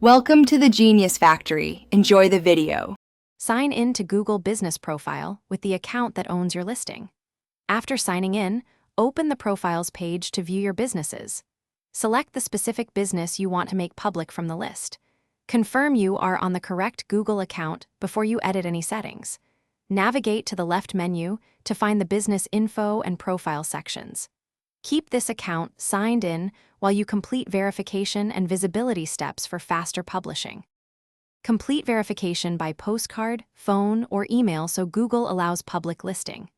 Welcome to the Genius Factory. Enjoy the video. Sign in to Google Business Profile with the account that owns your listing. After signing in, open the Profiles page to view your businesses. Select the specific business you want to make public from the list. Confirm you are on the correct Google account before you edit any settings. Navigate to the left menu to find the business info and profile sections. Keep this account signed in while you complete verification and visibility steps for faster publishing. Complete verification by postcard, phone, or email so Google allows public listing.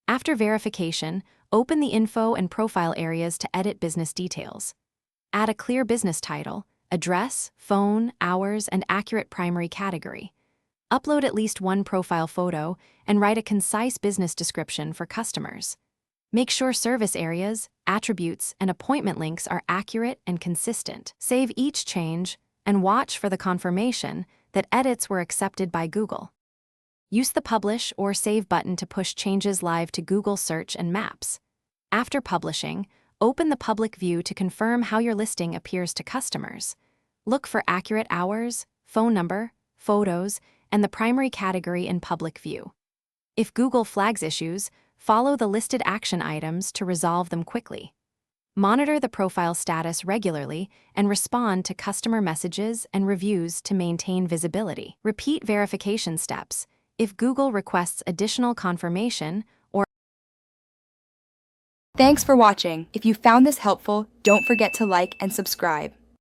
After verification, open the info and profile areas to edit business details. Add a clear business title, address, phone, hours, and accurate primary category. Upload at least one profile photo and write a concise business description for customers. Make sure service areas, attributes, and appointment links are accurate and consistent. Save each change and watch for the confirmation that edits were accepted by Google. Use the Publish or Save button to push changes live to Google Search and Maps. After publishing, open the public view to confirm how your listing appears to customers. Look for accurate hours, phone number, photos, and the primary category in public view. If Google flags issues, follow the listed action items to resolve them quickly. Monitor the profile status regularly and respond to customer messages and reviews to maintain visibility. Repeat verification steps if Google requests additional confirmation or. Thanks for watching. If you found this helpful, don't forget to like and subscribe.